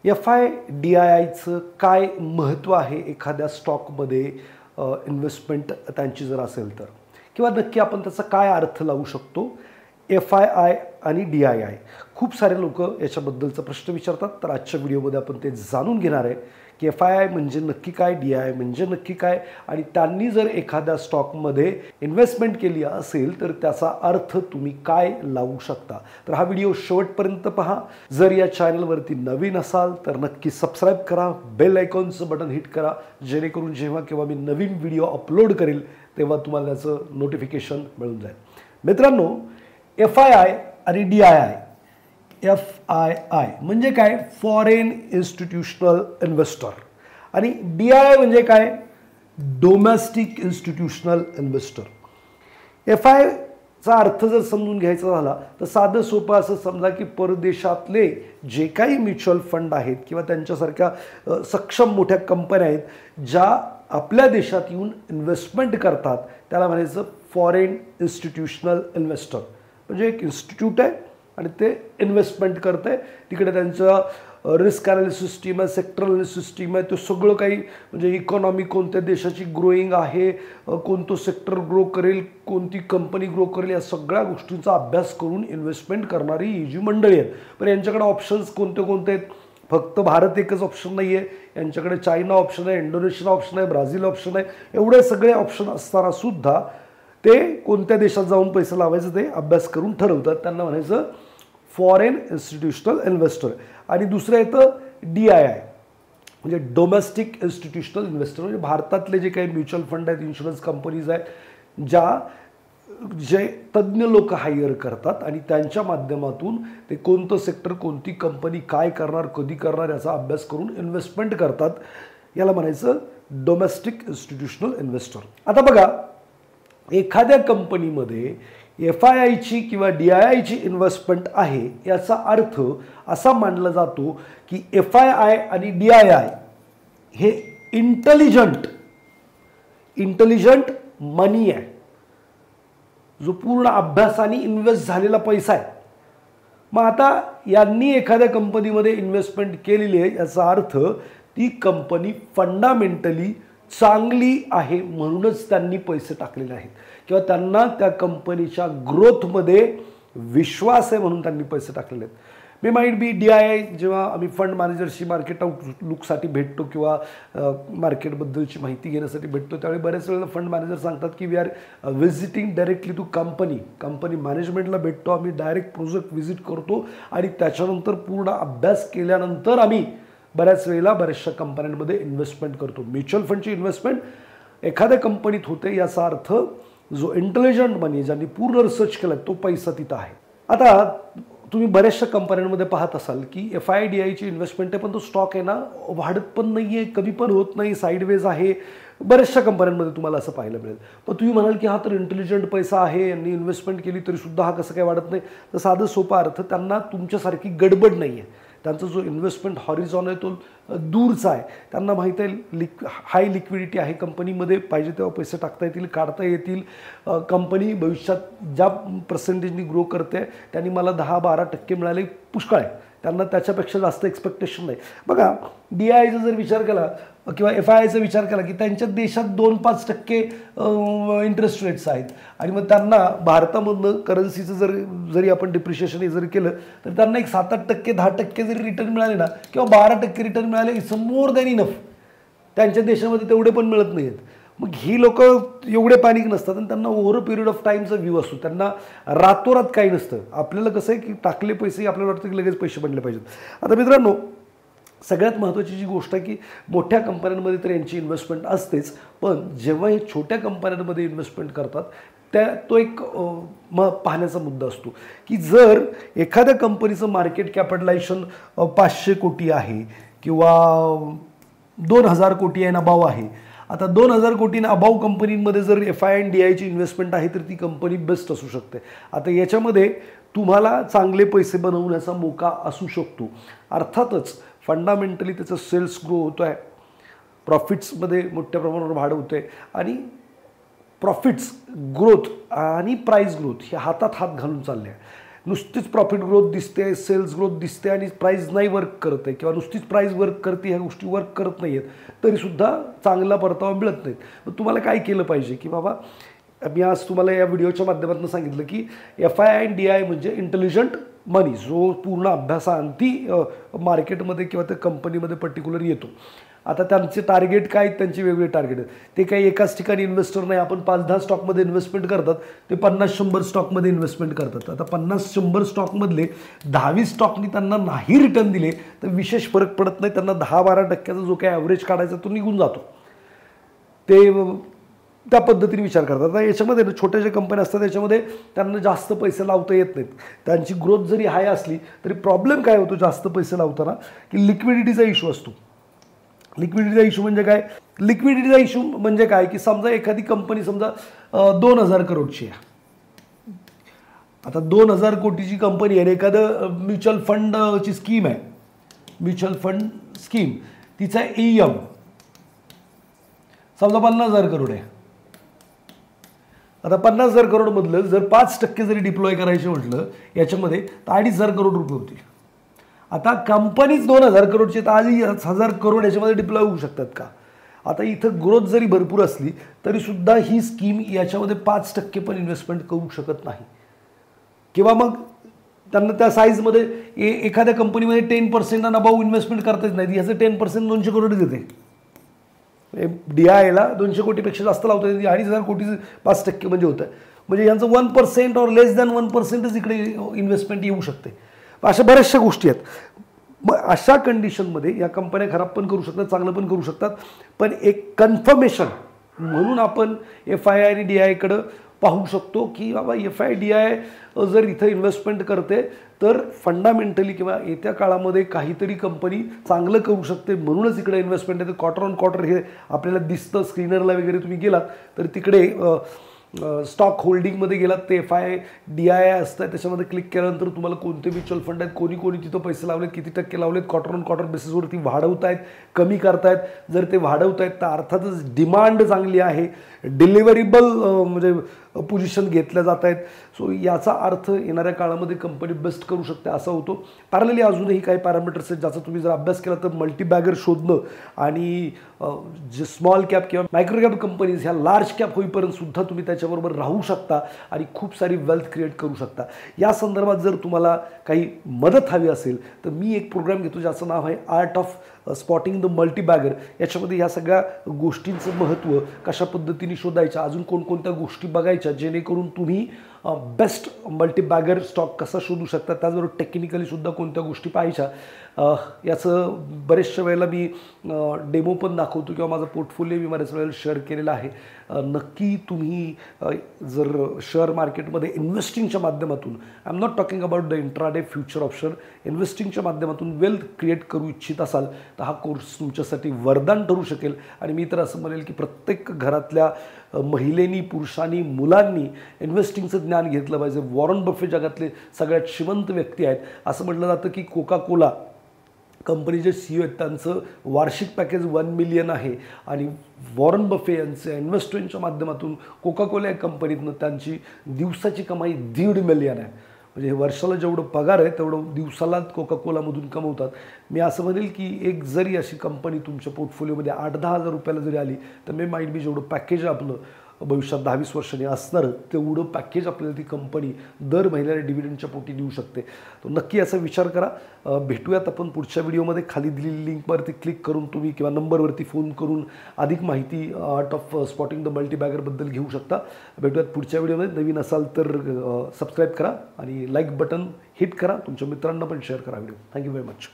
FIDIIचं काय महत्त्व आहे एखाद्या स्टॉकमध्ये इन्व्हेस्टमेंट त्यांची जर असेल तर, किंवा नक्की आपण त्याचा काय अर्थ लावू शकतो. FII आणि DII खूप सारे लोक याच्याबद्दलचा प्रश्न विचारतात, तर आजच्या व्हिडिओमध्ये आपण ते जाणून घेणार आहे की FII म्हणजे नक्की काय, DII म्हणजे नक्की काय, आणि त्यांनी जर एखाद्या स्टॉकमध्ये इन्व्हेस्टमेंट केली असेल तर त्याचा अर्थ तुम्ही काय लावू शकता. तर हा व्हिडिओ शेवटपर्यंत पहा. जर या चॅनलवरती नवीन असाल तर नक्की सबस्क्राईब करा, बेल आयकॉनचं बटन हिट करा, जेणेकरून जेव्हा केव्हा मी नवीन व्हिडिओ अपलोड करेल तेव्हा तुम्हाला त्याचं नोटिफिकेशन मिळून जाईल. मित्रांनो, FII आणि DII. FII म्हणजे काय, फॉरेन इन्स्टिट्यूशनल इन्व्हेस्टर, आणि DII म्हणजे काय, डोमेस्टिक इन्स्टिट्यूशनल इन्व्हेस्टर. FIIचा अर्थ जर समजून घ्यायचा झाला तर साधं सोपं असं समजा की परदेशातले जे काही म्युच्युअल फंड आहेत किंवा त्यांच्यासारख्या सक्षम मोठ्या कंपन्या आहेत ज्या आपल्या देशात येऊन इन्व्हेस्टमेंट करतात, त्याला म्हणायचं फॉरेन इन्स्टिट्यूशनल इन्व्हेस्टर. म्हणजे एक इन्स्टिट्यूट आहे आणि ते इन्व्हेस्टमेंट करते, तिकडे त्यांचं रिस्क ॲनालिसिस टीम आहे, सेक्टरल ॲनालिसिस टीम आहे, ते सगळं काही म्हणजे इकॉनॉमी कोणत्या देशाची ग्रोईंग आहे, कोणतं सेक्टर ग्रो करेल, कोणती कंपनी ग्रो करेल, या सगळ्या गोष्टींचा अभ्यास करून इन्व्हेस्टमेंट करणारी ही जी मंडळी आहेत. पण यांच्याकडे ऑप्शन्स कोणते कोणते आहेत, फक्त भारत एकच ऑप्शन नाही आहे, यांच्याकडे चायना ऑप्शन आहे, इंडोनेशिया ऑप्शन आहे, ब्राझील ऑप्शन आहे. एवढे सगळे ऑप्शन असताना सुद्धा ते कोणत्या देशात जाऊन पैसे लावायचं ते अभ्यास करून ठरवतात, त्यांना म्हणायचं फॉरेन इन्स्टिट्यूशनल इन्व्हेस्टर. आणि दुसरं येतं DII म्हणजे डोमेस्टिक इन्स्टिट्यूशनल इन्व्हेस्टर. म्हणजे भारतातले जे काही म्युच्युअल फंड आहेत, इन्शुरन्स कंपनीज आहेत, जे तज्ज्ञ लोक हायर करतात आणि त्यांच्या माध्यमातून ते कोणतं सेक्टर, कोणती कंपनी काय करणार, कधी करणार याचा अभ्यास करून इन्व्हेस्टमेंट करतात, याला म्हणायचं डोमेस्टिक इन्स्टिट्यूशनल इन्व्हेस्टर. आता बघा, एखाद्या कंपनीमध्ये FIIची किंवा DIIची इन्व्हेस्टमेंट आहे याचा अर्थ असा मानला जातो की FII आणि DII हे इंटेलिजंट मनी आहे, जो पूर्ण अभ्यासाने इन्व्हेस्ट झालेला पैसा आहे. मग आता यांनी एखाद्या कंपनीमध्ये इन्व्हेस्टमेंट केलेली आहे याचा अर्थ ती कंपनी फंडामेंटली चांगली आहे म्हणूनच त्यांनी पैसे टाकलेले आहेत, किंवा त्यांना त्या कंपनीच्या ग्रोथमध्ये विश्वास आहे म्हणून त्यांनी पैसे टाकलेले आहेत. मे माईट बी DII जेव्हा आम्ही फंड मॅनेजरशी मार्केट आउटलुकसाठी भेटतो किंवा मार्केटबद्दलची माहिती घेण्यासाठी भेटतो, त्यावेळी बऱ्याच वेळेला फंड मॅनेजर सांगतात की we are visiting directly to company मॅनेजमेंटला भेटतो, आम्ही डायरेक्ट प्रोजेक्ट व्हिजिट करतो आणि त्याच्यानंतर पूर्ण अभ्यास केल्यानंतर आम्ही बऱ्याच वेळेला बऱ्याचशा कंपन्यांमध्ये इन्व्हेस्टमेंट करतो. म्युच्युअल फंडची इन्व्हेस्टमेंट एखाद्या कंपनीत होते याचा अर्थ जो इंटेलिजंट मनी, ज्यांनी पूर्ण रिसर्च केला तो पैसा तिथं आहे. आता तुम्ही बऱ्याचशा कंपन्यांमध्ये पाहत असाल की FIDIची इन्व्हेस्टमेंट आहे, पण तो स्टॉक आहे ना वाढत पण नाही आहे, कमी पण होत नाही, साईडवेज आहे. बऱ्याचशा कंपन्यांमध्ये तुम्हाला असं पाहायला मिळेल. पण तुम्ही म्हणाल की हा तर इंटेलिजंट पैसा आहे, यांनी इन्व्हेस्टमेंट केली तरी सुद्धा हा कसं काय वाढत नाही. तर साधं सोपा अर्थ, त्यांना तुमच्यासारखी गडबड नाही आहे. त्यांचा जो इन्व्हेस्टमेंट हॉरिझॉन आहे तो दूरचा आहे. त्यांना माहीत आहे हाय लिक्विडिटी आहे कंपनीमध्ये, पाहिजे तेव्हा पैसे टाकता येतील, काढता येतील. कंपनी भविष्यात ज्या पर्सेंटेजनी ग्रो करते त्यांनी मला 10-12% मिळाले पुष्कळ आहे, त्यांना त्याच्यापेक्षा जास्त एक्सपेक्टेशन नाही. बघा, DIIचा जर विचार केला किंवा FIIचा विचार केला की त्यांच्या देशात 2-5% इंटरेस्ट रेट्स आहेत, आणि मग त्यांना भारतामधनं करन्सीचं जरी आपण डिप्रिशिएशन हे जरी केलं तर त्यांना एक 7-8%, 10% जरी रिटर्न मिळाले ना, किंवा 12% रिटर्न मिळाले, इट्स मोर दॅन इनफ. त्यांच्या देशामध्ये तेवढे पण मिळत नाही आहेत. मग ही लोक एवढे पॅनिक नसतात आणि त्यांना ओव्हर अ पिरियड ऑफ टाईमचा व्ह्यू असतो, त्यांना रातोरात काही नसतं. आपल्याला कसं आहे की टाकले पैसे आपल्याला वाटतं की लगेच पैसे बनले पाहिजेत. आता मित्रांनो, सगळ्यात महत्त्वाची जी गोष्ट आहे की मोठ्या कंपन्यांमध्ये तर यांची इन्व्हेस्टमेंट असतेच, पण जेव्हा हे छोट्या कंपन्यांमध्ये इन्व्हेस्टमेंट करतात तो एक पाहण्याचा मुद्दा असतो की जर एखाद्या कंपनीचं मार्केट कॅपिटलायझेशन 500 कोटी आहे किंवा 2000 कोटी आहे अबाव आहे. आता 2000 कोटींना अबाव कंपनीमध्ये जर FII आणि DIIची इन्व्हेस्टमेंट आहे तर ती कंपनी बेस्ट असू शकते. आता याच्यामध्ये तुम्हाला चांगले पैसे बनवण्याचा मोका असू शकतो. अर्थातच फंडामेंटली त्याचं सेल्स ग्रो होतो आहे, प्रॉफिट्समध्ये मोठ्या प्रमाणावर वाढ होते आहे, आणि प्रॉफिट्स ग्रोथ आणि प्राईस ग्रोथ हे हातात हात घालून चालले आहे. नुसतीच प्रॉफिट ग्रोथ दिसते, सेल्स ग्रोथ दिसते आणि प्राईस नाही वर्क करत आहे किंवा नुसतीच प्राईस वर्क करते, ह्या गोष्टी वर्क करत नाही आहेत तरीसुद्धा चांगला परतावा मिळत नाहीत. मग तुम्हाला काय केलं पाहिजे की बाबा, मी आज तुम्हाला या व्हिडिओच्या माध्यमातून सांगितलं की FII आणि DI म्हणजे इंटेलिजंट मनी, जो पूर्ण अभ्यासाअंती मार्केटमध्ये किंवा त्या कंपनीमध्ये पर्टिक्युलर येतो. आता त्यांचे टार्गेट काय, त्यांचे वेगवेगळे टार्गेट आहेत. ते काही एकाच ठिकाणी इन्व्हेस्टर नाही, आपण 5-10 स्टॉकमध्ये इन्व्हेस्टमेंट करतात, ते 50-100 स्टॉकमध्ये इन्व्हेस्टमेंट करतात. आता 50-100 स्टॉकमधले 10-20 स्टॉकनी त्यांना नाही रिटर्न दिले तर विशेष फरक पडत नाही, त्यांना 10-12% जो काही ॲव्हरेज काढायचा तो निघून जातो. ते त्या पद्धतीने विचार करतात. आता याच्यामध्ये छोट्या ज्या कंपन्या असतात त्याच्यामध्ये त्यांना जास्त पैसे लावता येत नाहीत. त्यांची ग्रोथ जरी हाय असली तरी प्रॉब्लेम काय होतो जास्त पैसे लावताना, की लिक्विडिटीचा इश्यू असतो. लिक्विडिटीचा इश्यू म्हणजे काय? लिक्विडिटीचा इश्यू म्हणजे काय की समजा एखादी कंपनी समजा 2000 करोडची आहे. आता 2000 कोटीची कंपनी आहे, एखादं म्युच्युअल फंडची स्कीम आहे, म्युच्युअल फंड स्कीम, तिचा EM समजा 50,000 करोड आहे. आता 50,000 करोडमधलं जर 5% जरी डिप्लॉय करायचे म्हटलं याच्यामध्ये तर 2,500 करोड रुपये होतील. आता कंपनीच 2000 करोडची तर 1000 करोड याच्यामध्ये डिप्लॉय होऊ शकतात का? आता इथं ग्रोथ जरी भरपूर असली तरीसुद्धा ही स्कीम याच्यामध्ये 5% पण इन्व्हेस्टमेंट करू शकत नाही. किंवा मग त्यांना त्या साईजमध्ये एखाद्या कंपनीमध्ये 10% अबाऊ इन्व्हेस्टमेंट करताच नाही, ह्याचं 10% 200 करोड देते. DIला 200 कोटीपेक्षा जास्त लावता येते, 2,500 कोटीचं 5% म्हणजे होतं. म्हणजे यांचं 1% और लेस दॅन 1%च इकडे इन्व्हेस्टमेंट येऊ शकते. अशा बऱ्याचशा गोष्टी आहेत. मग अशा कंडिशनमध्ये या कंपन्या खराब पण करू शकतात, चांगलं पण करू शकतात. पण एक कन्फर्मेशन म्हणून आपण FII आणि DIकडं पाहू शकतो की बाबा FII DI जर इथं इन्व्हेस्टमेंट करते तर फंडामेंटली किंवा येत्या काळामध्ये काहीतरी कंपनी चांगलं करू शकते, म्हणूनच इकडे इन्व्हेस्टमेंट आहे. क्वार्टर ऑन क्वार्टर हे आपल्याला दिसतं. स्क्रीनरला वगैरे तुम्ही गेलात तर तिकडे स्टॉक होल्डिंगमध्ये गेलात ते FII DI असतं, त्याच्यामध्ये क्लिक केल्यानंतर तुम्हाला कोणते म्युच्युअल फंड आहेत, कोणी कोणी तिथं पैसे लावलेत, किती टक्के लावलेत, क्वार्टर ऑन क्वार्टर बेसिसवरती वाढवतायत, कमी करतायत. जर ते वाढवतायत तर अर्थातच डिमांड चांगली आहे, डिलिव्हरेबल म्हणजे पोझिशन घेतल्या जात आहेत. सो याचा अर्थ येणाऱ्या काळामध्ये कंपनी बेस्ट करू शकते असा होतो. पॅरलली अजूनही काही पॅरामीटर्स आहेत ज्याचा तुम्ही जर अभ्यास केला तर मल्टीबॅगर शोधणं आणि जे स्मॉल कॅप किंवा मायक्रो कॅप कंपनीज ह्या लार्ज कॅप होईपर्यंत सुद्धा तुम्ही त्याच्याबरोबर राहू शकता आणि खूप सारी वेल्थ क्रिएट करू शकता. या संदर्भात जर तुम्हाला काही मदत हवी असेल तर मी एक प्रोग्राम घेतो ज्याचं नाव आहे art of spotting the multibagger. याच्यामध्ये ह्या सगळ्या गोष्टींचं महत्त्व, कशा पद्धतीने शोधायच्या, अजून कोणकोणत्या गोष्टी बघायच्या जेणेकरून तुम्ही बेस्ट मल्टीबॅगर स्टॉक कसा शोधू शकता, त्याचबरोबर टेक्निकलीसुद्धा कोणत्या गोष्टी पाहायच्या, याचं बरेचशा वेळेला मी डेमो पण दाखवतो किंवा माझा पोर्टफोलिओ मी बऱ्याच वेळेला शेअर केलेला आहे. नक्की तुम्ही जर शेअर मार्केटमध्ये इन्व्हेस्टिंगच्या माध्यमातून, I am not talking about the intraday future option, इन्व्हेस्टिंगच्या माध्यमातून वेल्थ क्रिएट करू इच्छित असाल तर हा कोर्स तुमच्यासाठी वरदान ठरू शकेल. आणि मी तर असं म्हणेल की प्रत्येक घरातल्या महिलेनी, पुरुषांनी, मुलांनी इन्व्हेस्टिंगचं ज्ञान घेतलं पाहिजे. वॉरन बफे जगातले सगळ्यात श्रीमंत व्यक्ती आहेत. असं म्हटलं जातं की कोका कोला कंपनीचे CEO आहेत, त्यांचं वार्षिक पॅकेज 1 मिलियन आहे आणि वॉरन बफे यांच्या इन्व्हेस्टमेंटच्या माध्यमातून कोका कोला या कंपनीतनं त्यांची दिवसाची कमाई 1.5 मिलियन आहे. म्हणजे हे वर्षाला जेवढं पगार आहे तेवढं दिवसाला कोका कोलामधून कमवतात. मी असं म्हणेल की एक जरी अशी कंपनी तुमच्या पोर्टफोलिओमध्ये 8-10 हजार रुपयाला जरी आली तर मे माईट बी जेवढं पॅकेज आपलं भविष्यात 10-20 वर्षांनी असणारं तेवढं पॅकेज आपल्याला ती कंपनी दर महिन्याला डिव्हिडंडच्या पोटी देऊ शकते. तर नक्की याचा विचार करा. भेटूयात आपण पुढच्या व्हिडिओमध्ये. खाली दिलेली लिंकवरती क्लिक करून तुम्ही किंवा नंबरवरती फोन करून अधिक माहिती आर्ट ऑफ स्पॉटिंग द मल्टीबॅगरबद्दल घेऊ शकता. भेटूयात पुढच्या व्हिडिओमध्ये. नवीन असाल तर सबस्क्राईब करा आणि लाईक बटन हिट करा. तुमच्या मित्रांना पण शेअर करा व्हिडिओ. Thank you very much.